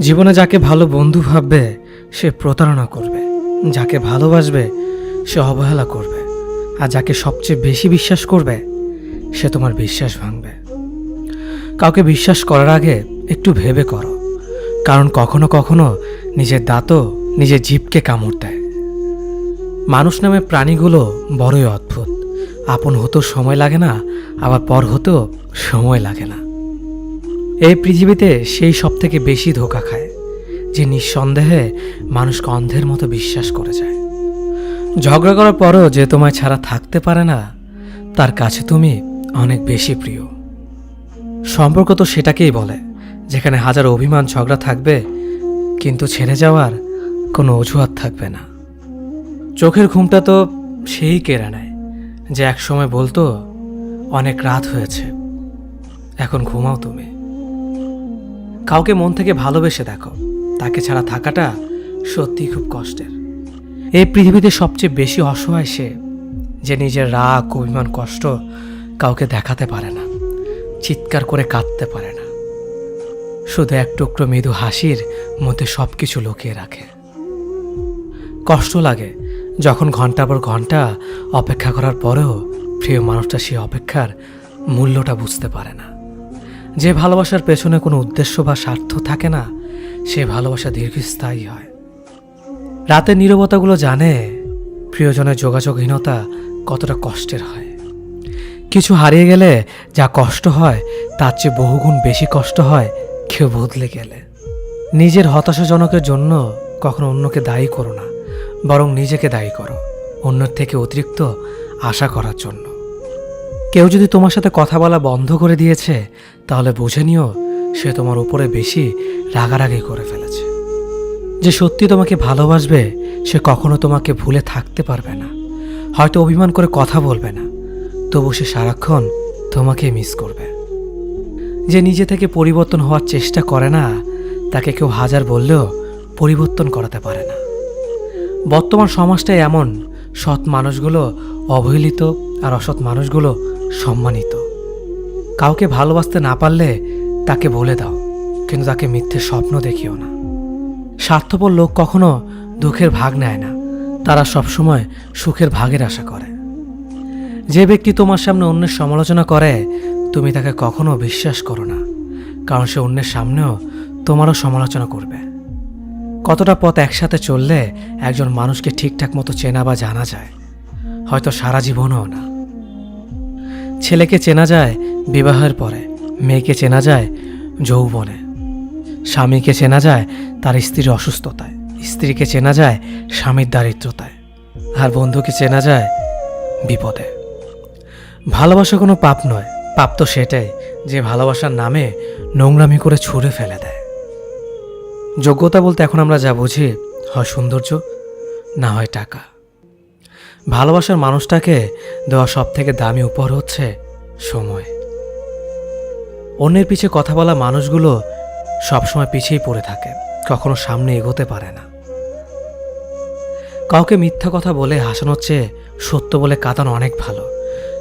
জীবনে যাকে ভালো বন্ধু ভাববে সে প্রতারণা করবে, যাকে ভালোবাসবে সে অবহেলা করবে, আর যাকে সবচেয়ে বেশি বিশ্বাস করবে সে তোমার বিশ্বাস ভাঙবে। কাউকে বিশ্বাস করার আগে একটু ভেবে করো, কারণ কখনো কখনো নিজের দাঁতও নিজের জিভকে কামড় দেয়। মানুষ নামে প্রাণীগুলো বড়ই অদ্ভুত। আপন হতেও সময় লাগে না, আবার পর হতেও সময় লাগে না। এই পৃথিবীতে সেই সব থেকে বেশি ধোঁকা খায় যে নিঃসন্দেহে মানুষকে অন্ধের মতো বিশ্বাস করে যায়। ঝগড়া করার পরও যে তোমায় ছাড়া থাকতে পারে না, তার কাছে তুমি অনেক বেশি প্রিয়। সম্পর্ক তো সেটাকেই বলে যেখানে হাজার অভিমান ঝগড়া থাকবে, কিন্তু ছেড়ে যাওয়ার কোনো অজুহাত থাকবে না। চোখের ঘুমটা তো সেই কেড়ে নেয় যে একসময় বলতো অনেক রাত হয়েছে, এখন ঘুমাও তুমি। কাউকে মন থেকে ভালোবেসে দেখো, তাকে ছাড়া থাকাটা সত্যিই খুব কষ্টের। এই পৃথিবীতে সবচেয়ে বেশি অসহায় সে, যে নিজের রাগ, অভিমান, কষ্ট কাউকে দেখাতে পারে না, চিৎকার করে কাঁদতে পারে না, শুধু এক টুকরো মৃদু হাসির মধ্যে সব কিছু লুকিয়ে রাখে। কষ্ট লাগে যখন ঘন্টার পর ঘন্টা অপেক্ষা করার পরেও প্রিয় মানুষটা সেই অপেক্ষার মূল্যটা বুঝতে পারে না। যে ভালোবাসার পেছনে কোনো উদ্দেশ্য বা স্বার্থ থাকে না, সে ভালোবাসা দীর্ঘস্থায়ী হয়। রাতের নীরবতাগুলো জানে প্রিয়জনের যোগাযোগহীনতা কতটা কষ্টের হয়। কিছু হারিয়ে গেলে যা কষ্ট হয় তার চেয়ে বহুগুণ বেশি কষ্ট হয় কেউ বদলে গেলে। নিজের হতাশাজনকের জন্য কখনো অন্যকে দায়ী করো না, বরং নিজেকে দায়ী করো অন্যের থেকে অতিরিক্ত আশা করার জন্য। কেউ যদি তোমার সাথে কথা বলা বন্ধ করে দিয়েছে, তাহলে বুঝে নিও সে তোমার উপরে বেশি রাগারাগি করে ফেলেছে। যে সত্যি তোমাকে ভালোবাসবে সে কখনো তোমাকে ভুলে থাকতে পারবে না। হয়তো অভিমান করে কথা বলবে না, তবু সে সারাক্ষণ তোমাকে মিস করবে। যে নিজে থেকে পরিবর্তন হওয়ার চেষ্টা করে না, তাকে কেউ হাজার বললেও পরিবর্তন করাতে পারে না। বর্তমান সমাজটাই এমন, সৎ মানুষগুলো অবহেলিত আর অসৎ মানুষগুলো সম্মানিত। কাউকে ভালোবাসতে না পারলে তাকে বলে দাও, কিন্তু তাকে মিথ্যে স্বপ্ন দেখিও না। স্বার্থপর লোক কখনো দুঃখের ভাগ নেয় না, তারা সবসময় সুখের ভাগের আশা করে। যে ব্যক্তি তোমার সামনে অন্যের সমালোচনা করে, তুমি তাকে কখনো বিশ্বাস করো না, কারণ সে অন্যের সামনেও তোমারও সমালোচনা করবে। কতটা পথ একসাথে চললে একজন মানুষকে ঠিকঠাক মতো চেনা বা জানা যায়, হয়তো সারা জীবনও না। ছেলেকে চেনা যায় বিবাহের পরে, মেয়েকে চেনা যায় যৌবনে, স্বামীকে চেনা যায় তার স্ত্রীর অসুস্থতায়, স্ত্রীকে চেনা যায় স্বামীর দারিদ্রতায়, আর বন্ধুকে চেনা যায় বিপদে। ভালোবাসা কোনো পাপ নয়, পাপ তো সেটাই যে ভালোবাসার নামে নোংরামি করে ছুঁড়ে ফেলে দেয়। যোগ্যতা বলতে এখন আমরা যা বুঝি, হয় সৌন্দর্য, না হয় টাকা। ভালোবাসার মানুষটাকে দেওয়া সব থেকে দামি উপহার হচ্ছে সময়। অন্যের পিছে কথা বলা মানুষগুলো সবসময় পিছিয়ে পড়ে থাকে, কখনো সামনে এগোতে পারে না। কাউকে মিথ্যা কথা বলে হাসানোর চেয়ে সত্য বলে কাঁদানো অনেক ভালো,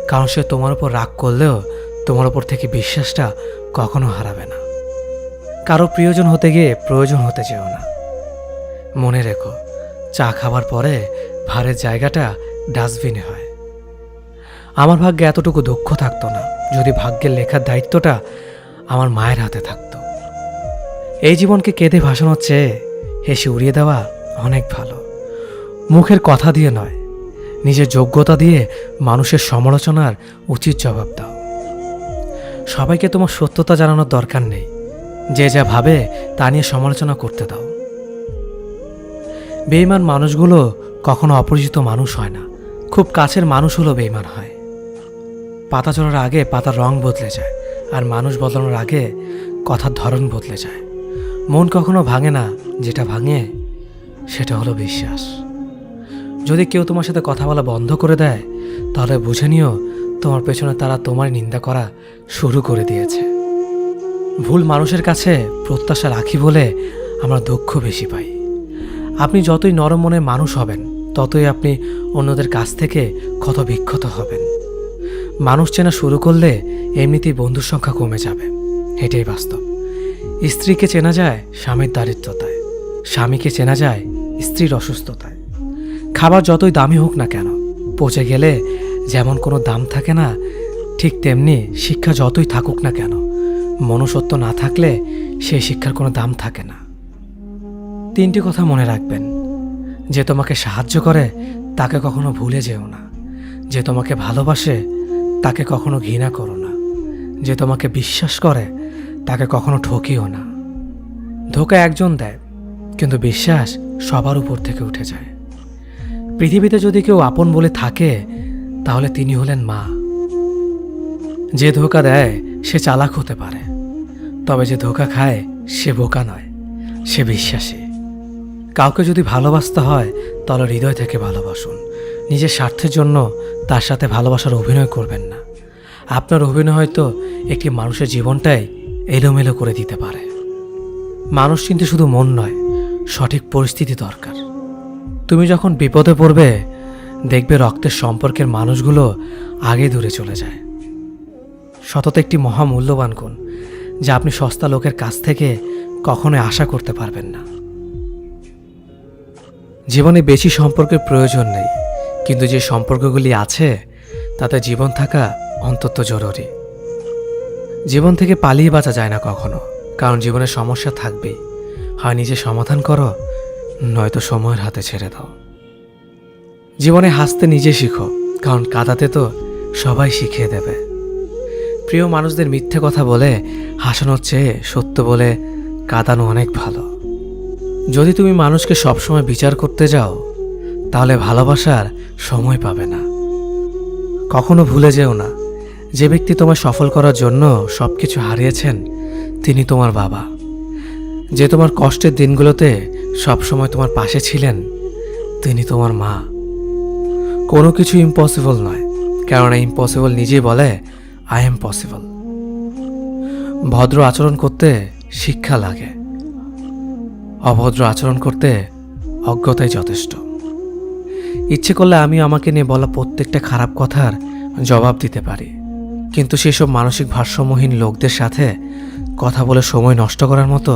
কারণ সে তোমার উপর রাগ করলেও তোমার উপর থেকে বিশ্বাসটা কখনো হারাবে না। কারো প্রিয়জন হতে গিয়ে প্রয়োজন হতে যেও না। মনে রেখো, চা খাবার পরে ভারের জায়গাটা ডাস্টবিনে হয়। আমার ভাগ্যে এতটুকু দুঃখ থাকতো না যদি ভাগ্যের লেখার দায়িত্বটা আমার মায়ের হাতে থাকতো। এই জীবনকে কেঁদে ভাসানোর চেয়ে হেসে উড়িয়ে দেওয়া অনেক ভালো। মুখের কথা দিয়ে নয়, নিজের যোগ্যতা দিয়ে মানুষের সমালোচনার উচিত জবাব দাও। সবাইকে তোমার সত্যতা জানানোর দরকার নেই, যে যা ভাবে তা নিয়ে সমালোচনা করতে দাও। বেঈমান মানুষগুলো কখনো অপরিচিত মানুষ হয় না, খুব কাছের মানুষ হলো বেঈমান হয়। পাতা ঝরার আগে পাতার রং বদলে যায়, আর মানুষ বদলানোর আগে কথার ধরন বদলে যায়। মন কখনো ভাঙে না, যেটা ভাঙে সেটা হলো বিশ্বাস। যদি কেউ তোমার সাথে কথা বলা বন্ধ করে দেয়, তাহলে বুঝে নিও তোমার পেছনে তারা তোমার নিন্দা করা শুরু করে দিয়েছে। ভুল মানুষের কাছে প্রত্যাশা রাখি বলে আমরা দুঃখ বেশি পাই। আপনি যতই নরম মনের মানুষ হবেন, ততই আপনি অন্যদের কাছ থেকে ক্ষত বিক্ষত হবেন। মানুষ চেনা শুরু করলে এমনিতেই বন্ধুর সংখ্যা কমে যাবে, এটাই বাস্তব। স্ত্রীকে চেনা যায় স্বামীর দারিদ্রতায়, স্বামীকে চেনা যায় স্ত্রীর অসুস্থতায়। খাবার যতই দামি হোক না কেন, পচে গেলে যেমন কোনো দাম থাকে না, ঠিক তেমনি শিক্ষা যতই থাকুক না কেন, মনুষ্যত্ব না থাকলে সেই শিক্ষার কোনো দাম থাকে না। 3টি কথা মনে রাখবেন: যে তোমাকে সাহায্য করে তাকে কখনো ভুলে যেও না, যে তোমাকে ভালোবাসে তাকে কখনো ঘৃণা করো না, যে তোমাকে বিশ্বাস করে তাকে কখনো ঠকিও না। ধোঁকা একজন দেয়, কিন্তু বিশ্বাস সবার উপর থেকে উঠে যায়। পৃথিবীতে যদি কেউ আপন বলে থাকে, তাহলে তিনি হলেন মা। যে ধোঁকা দেয় সে চালাক হতে পারে, তবে যে ধোঁকা খায় সে বোকা নয়, সে বিশ্বাসী। কাউকে যদি ভালোবাসতে হয় তাহলে হৃদয় থেকে ভালোবাসুন। নিজের স্বার্থের জন্য তার সাথে ভালোবাসার অভিনয় করবেন না। আপনার অভিনয় হয়তো একটি মানুষের জীবনটাই এলোমেলো করে দিতে পারে। মানুষ চিনতে শুধু মন নয়, সঠিক পরিস্থিতি দরকার। তুমি যখন বিপদে পড়বে, দেখবে রক্তের সম্পর্কের মানুষগুলো আগে দূরে চলে যায়। সততা একটি মহামূল্যবান গুণ, যা আপনি সস্তা লোকের কাছ থেকে কখনোই আশা করতে পারবেন না। জীবনে বেশি সম্পর্কের প্রয়োজন নেই, কিন্তু যে সম্পর্কগুলি আছে তাতে জীবন থাকা অন্তত জরুরি। জীবন থেকে পালিয়ে বাঁচা যায় না কখনো, কারণ জীবনের সমস্যা থাকবেই। হয় নিজে সমাধান করো, নয়তো সময়ের হাতে ছেড়ে দাও। জীবনে হাসতে নিজে শিখো, কারণ কাঁদাতে তো সবাই শিখিয়ে দেবে। প্রিয় মানুষদের মিথ্যে কথা বলে হাসানোর চেয়ে সত্য বলে কাঁদানো অনেক ভালো। যদি তুমি মানুষকে সবসময় বিচার করতে যাও, তাহলে ভালোবাসার সময় পাবে না। কখনো ভুলে যেও না, যে ব্যক্তি তোমায় সফল করার জন্য সবকিছু হারিয়েছেন, তিনি তোমার বাবা। যে তোমার কষ্টের দিনগুলোতে সবসময় তোমার পাশে ছিলেন, তিনি তোমার মা। কোনো কিছু ইম্পসিবল নয়, কেননা ইম্পসিবল নিজেই বলে আই এম পসিবল। ভদ্র আচরণ করতে শিক্ষা লাগে, অভদ্র আচরণ করতে অজ্ঞতাই যথেষ্ট। ইচ্ছে করলে আমি আমাকে নিয়ে বলা প্রত্যেকটা খারাপ কথার জবাব দিতে পারি, কিন্তু সেসব মানসিক ভারসাম্যহীন লোকদের সাথে কথা বলে সময় নষ্ট করার মতো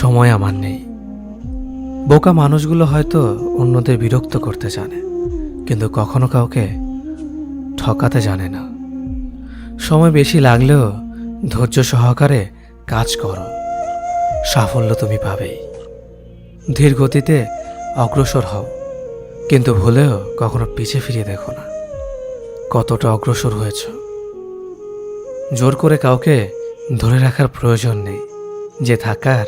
সময় আমার নেই। বোকা মানুষগুলো হয়তো অন্যদের বিরক্ত করতে জানে, কিন্তু কখনো কাউকে ঠকাতে জানে না। সময় বেশি লাগলেও ধৈর্য সহকারে কাজ করো, সাফল্য তুমি পাবেই। ধীর গতিতে অগ্রসর হও, কিন্তু ভুলেও কখনো পিছে ফিরিয়ে দেখো না কতটা অগ্রসর হয়েছ। জোর করে কাউকে ধরে রাখার প্রয়োজন নেই। যে থাকার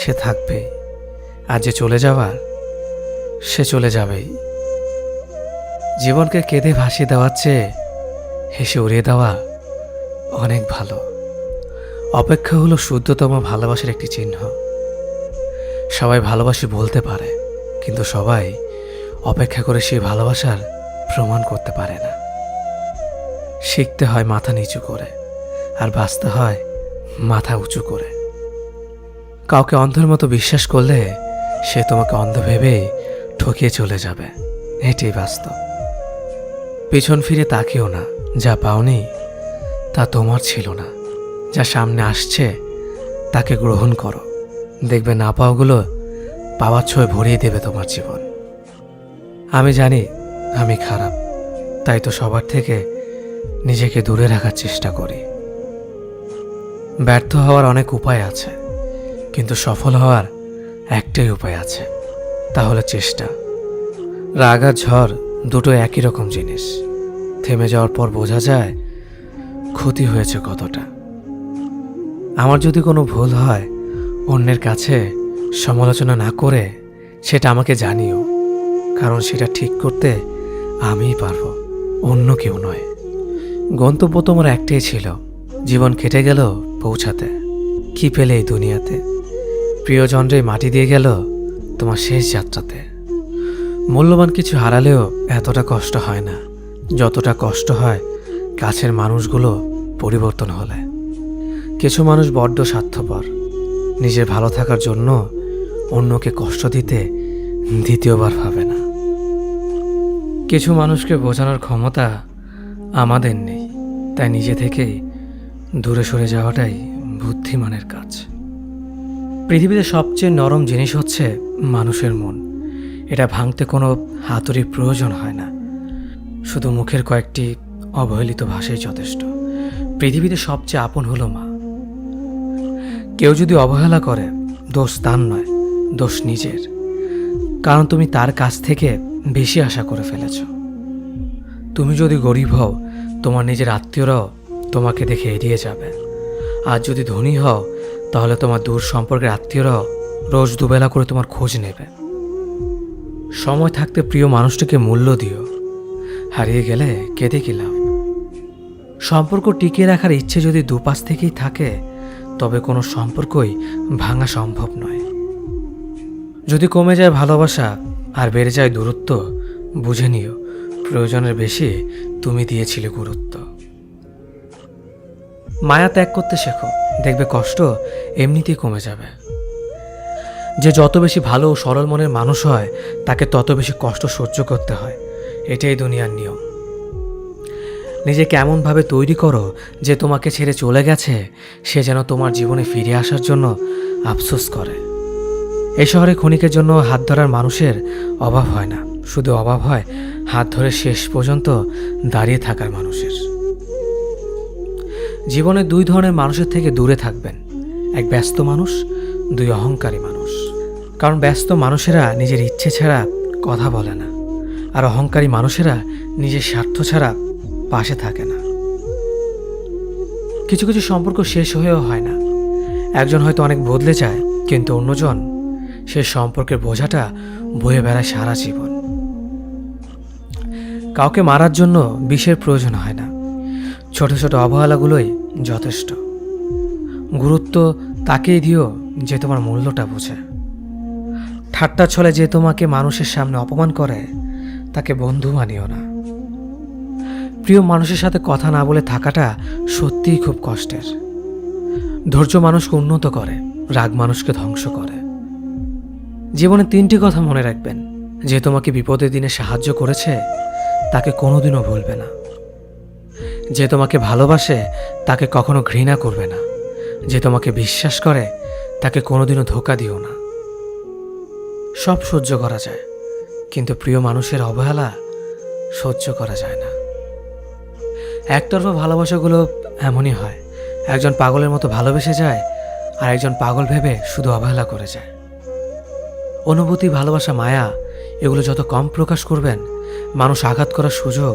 সে থাকবেই, আর যে চলে যাওয়ার সে চলে যাবেই। জীবনকে কেঁদে ভাসিয়ে দেওয়ার চেয়ে হেসে উড়িয়ে দেওয়া অনেক ভালো। অপেক্ষা হলো শুদ্ধতম ভালোবাসার একটি চিহ্ন। সবাই ভালোবাসি বলতে পারে, কিন্তু সবাই অপেক্ষা করে সেই ভালোবাসার প্রমাণ করতে পারে না। শিখতে হয় মাথা নিচু করে, আর বাঁচতে হয় মাথা উঁচু করে। কাউকে অন্ধের মতো বিশ্বাস করলে সে তোমাকে অন্ধ ভেবেই ঠকিয়ে চলে যাবে, এটাই বাস্তব। পিছন ফিরে তাকিও না, যা পাওনি তা তোমার ছিল না। যা সামনে আসছে তাকে গ্রহণ করো, দেখবে না পাওয়াগুলো পাওয়ার ছোঁয় ভরিয়ে দেবে তোমার জীবন। আমি জানি আমি খারাপ, তাই তো সবার থেকে নিজেকে দূরে রাখার চেষ্টা করি। ব্যর্থ হওয়ার অনেক উপায় আছে, কিন্তু সফল হওয়ার একটাই উপায় আছে, তা হলো চেষ্টা। রাগ আর ঝড় দুটো একই রকম জিনিস। থেমে যাওয়ার পর বোঝা যায় ক্ষতি হয়েছে কতটা। আমার যদি কোনো ভুল হয়, অন্যের কাছে সমালোচনা না করে সেটা আমাকে জানিও, কারণ সেটা ঠিক করতে আমিই পারবো, অন্য কেউ নয়। গন্তব্য তোমার একটাই ছিল, জীবন কেটে গেল পৌঁছাতে। কি পেলে এই দুনিয়াতে? প্রিয়জনরে মাটি দিয়ে গেল তোমার শেষ যাত্রাতে। মূল্যবান কিছু হারালেও এতটা কষ্ট হয় না যতটা কষ্ট হয় কাছের মানুষগুলো পরিবর্তন হলে। কিছু মানুষ বড্ড স্বার্থপর, নিজের ভালো থাকার জন্য অন্যকে কষ্ট দিতে দ্বিতীয়বার ভাবে না। কিছু মানুষকে বোঝানোর ক্ষমতা আমাদের নেই, তাই নিজে থেকেই দূরে সরে যাওয়াটাই বুদ্ধিমানের কাজ। পৃথিবীতে সবচেয়ে নরম জিনিস হচ্ছে মানুষের মন। এটা ভাঙতে কোনো হাতুড়ির প্রয়োজন হয় না, শুধু মুখের কয়েকটি অবহেলিত ভাষাই যথেষ্ট। পৃথিবীতে সবচেয়ে আপন হলো মা। কেউ যদি অবহেলা করে, দোষ তার নয়, দোষ নিজের, কারণ তুমি তার কাছ থেকে বেশি আশা করে ফেলেছ। তুমি যদি গরিব হও, তোমার নিজের আত্মীয়রাও তোমাকে দেখে এড়িয়ে যাবে। আর যদি ধনী হও, তাহলে তোমার দূর সম্পর্কের আত্মীয়রাও রোজ দুবেলা করে তোমার খোঁজ নেবে। সময় থাকতে প্রিয় মানুষটিকে মূল্য দিও, হারিয়ে গেলে কেঁদে কি লাভ? সম্পর্ক টিকিয়ে রাখার ইচ্ছে যদি দুপাশ থেকেই থাকে, তবে কোনো সম্পর্কই ভাঙা সম্ভব নয়। যদি কমে যায় ভালোবাসা আর বেড়ে যায় দূরত্ব, বুঝে নিও প্রয়োজনের বেশি তুমি দিয়েছিলে গুরুত্ব। মায়া ত্যাগ করতে শেখো, দেখবে কষ্ট এমনিতেই কমে যাবে। যে যত বেশি ভালো ও সরল মনের মানুষ হয় তাকে তত বেশি কষ্ট সহ্য করতে হয়, এটাই দুনিয়ার নিয়ম। নিজেকে এমনভাবে তৈরি করো যে তোমাকে ছেড়ে চলে গেছে সে যেন তোমার জীবনে ফিরে আসার জন্য আফসোস করে। এই শহরে ক্ষণিকের জন্য হাত ধরার মানুষের অভাব হয় না, শুধু অভাব হয় হাত ধরে শেষ পর্যন্ত দাঁড়িয়ে থাকার মানুষের। জীবনে দুই ধরনের মানুষের থেকে দূরে থাকবেন, এক ব্যস্ত মানুষ, দুই অহংকারী মানুষ। কারণ ব্যস্ত মানুষেরা নিজের ইচ্ছে ছাড়া কথা বলে না, আর অহংকারী মানুষেরা নিজের স্বার্থ ছাড়া পাশে থাকে না। কিছু কিছু সম্পর্ক শেষ হয়েও হয় না। একজন হয়তো অনেক বদলে যায়, কিন্তু অন্যজন সে সম্পর্কের বোঝাটা বয়ে বেড়ায় সারা জীবন। কাউকে মারার জন্য বিষের প্রয়োজন হয় না, ছোট ছোট অবহেলাগুলোই যথেষ্ট। গুরুত্ব তাকেই দিও যে তোমার মূল্যটা বোঝে। ঠাট্টা ছলে যে তোমাকে মানুষের সামনে অপমান করে তাকে বন্ধু মানিও না। প্রিয় মানুষের সাথে কথা না বলে থাকাটা সত্যিই খুব কষ্টের। ধৈর্য মানুষকে উন্নত করে, রাগ মানুষকে ধ্বংস করে। জীবনে 3টি কথা মনে রাখবেন, যে তোমাকে বিপদের দিনে সাহায্য করেছে তাকে কোনোদিনও ভুলবে না। যে তোমাকে ভালোবাসে তাকে কখনো ঘৃণা করবে না। যে তোমাকে বিশ্বাস করে তাকে কোনোদিনও ধোঁকা দিও না। সব সহ্য করা যায়, কিন্তু প্রিয় মানুষের অবহেলা সহ্য করা যায় না। একতরফা ভালোবাসাগুলো এমনই হয়, একজন পাগলের মতো ভালোবেসে যায় আর একজন পাগল ভেবে শুধু অবহেলা করে যায়। অনুভূতি, ভালোবাসা, মায়া এগুলো যত কম প্রকাশ করবেন, মানুষ আঘাত করার সুযোগ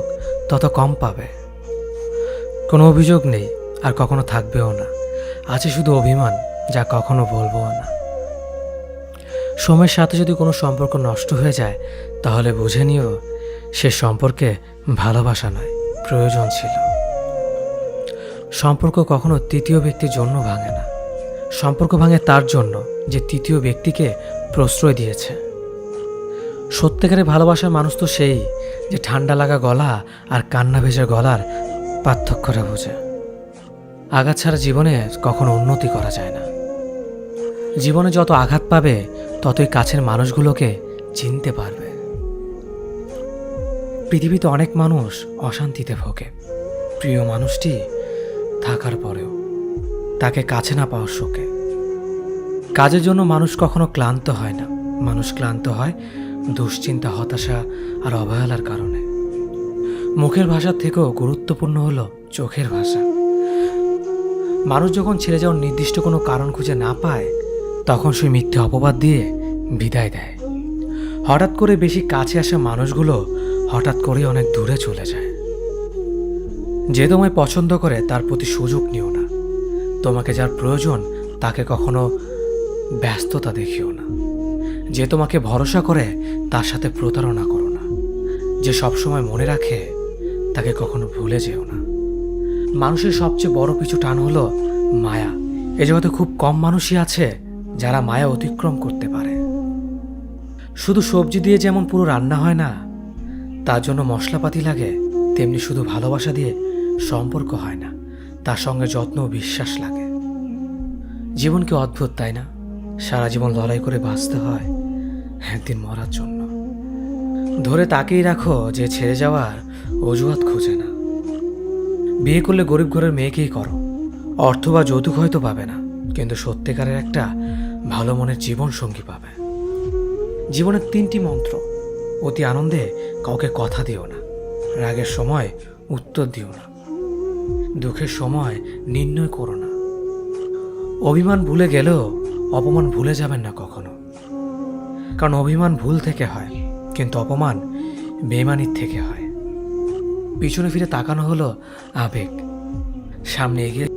তত কম পাবে। কোনো অভিযোগ নেই আর কখনো থাকবেও না, আছে শুধু অভিমান, যা কখনো বলবো না। সময়ের সাথে যদি কোনো সম্পর্ক নষ্ট হয়ে যায় তাহলে বুঝে নিও সে সম্পর্কে ভালোবাসা নয়, প্রয়োজন ছিল। সম্পর্ক কখনো তৃতীয় ব্যক্তির জন্য ভাঙে না, সম্পর্ক ভাঙে তার জন্য যে তৃতীয় ব্যক্তিকে প্রশ্রয় দিয়েছে। সত্যিকারের ভালোবাসার মানুষ তো সেই যে ঠান্ডা লাগা গলা আর কান্না ভেজা গলার পার্থক্যটা বোঝে। আঘাত ছাড়া জীবনে কখনো উন্নতি করা যায় না। জীবনে যত আঘাত পাবে ততই কাছের মানুষগুলোকে চিনতে পারবে। পৃথিবীতে অনেক মানুষ অশান্তিতে ভোগে, প্রিয় মানুষটি থাকার পরেও তাকে কাছে না পাওয়ার শোকে। কাজের জন্য মানুষ কখনো ক্লান্ত হয় না, মানুষ ক্লান্ত হয় দুশ্চিন্তা, হতাশা আর অবহেলার কারণে। মুখের ভাষার থেকেও গুরুত্বপূর্ণ হলো চোখের ভাষা। মানুষ যখন ছেড়ে যাওয়ার নির্দিষ্ট কোনো কারণ খুঁজে না পায় তখন সে মিথ্যে অপবাদ দিয়ে বিদায় দেয়। হঠাৎ করে বেশি কাছে আসা মানুষগুলো হঠাৎ করে অনেক দূরে চলে যায়। যে তোমায় পছন্দ করে তার প্রতি সুযোগ নিও না। তোমাকে যার প্রয়োজন তাকে কখনো ব্যস্ততা দেখিও না। যে তোমাকে ভরসা করে তার সাথে প্রতারণা করো না। যে সবসময় মনে রাখে তাকে কখনো ভুলে যেও না। মানুষের সবচেয়ে বড় পিছু টান হলো মায়া। এ জগতে খুব কম মানুষই আছে যারা মায়া অতিক্রম করতে পারে। শুধু সবজি দিয়ে যেমন পুরো রান্না হয় না, তার জন্য মশলাপাতি লাগে, তেমনি শুধু ভালোবাসা দিয়ে সম্পর্ক হয় না, তার সঙ্গে যত্ন ও বিশ্বাস লাগে। জীবন কি অদ্ভুত, তাই না? সারা জীবন লড়াই করে বাঁচতে হয় একদিন মরার জন্য। ধরে তাকেই রাখো যে ছেড়ে যাওয়ার অজুহাত খোঁজে না। বিয়ে করলে গরিব ঘরের মেয়েকেই করো। অর্থ বা যৌতুক হয়তো পাবে না, কিন্তু সত্যিকারের একটা ভালো মনের জীবন সঙ্গী পাবে। জীবনের 3টি মন্ত্র: অতি আনন্দে কাউকে কথা দিও না, রাগের সময় উত্তর দিও না, দুঃখের সময় নির্ণয় করো না। অভিমান ভুলে গেলেও অপমান ভুলে যাবেন না কখনো, কারণ অভিমান ভুল থেকে হয়, কিন্তু অপমান বেইমানির থেকে হয়। পিছনে ফিরে তাকানো হলো আবেগ, সামনে এগিয়ে